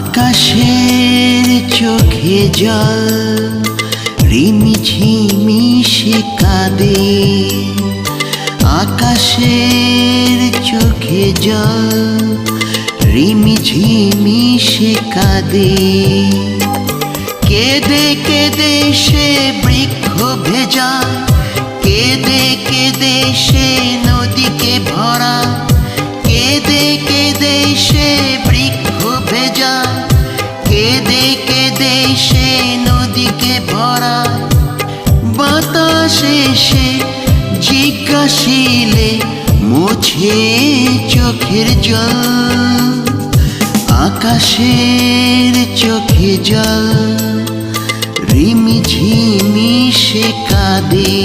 আকাশের চোখে জল রিমিঝিমি সে কাঁদে, আকাশের চোখে জল রিমিঝিমি সে কাঁদে। কেঁদে কেঁদে সে বৃক্ষ ভেজা, কেঁদে কেঁদে সে নদীকে ভরা, কেঁদে কেঁদে সে বৃক্ষ ভেজা, কেঁদে কেঁদে সে নদীকে ভরা। বাতাস এসে জিজ্ঞাসিলে মোছে চোখের জল, আকাশের চোখে জল রিমিঝিমি সে কাঁদে।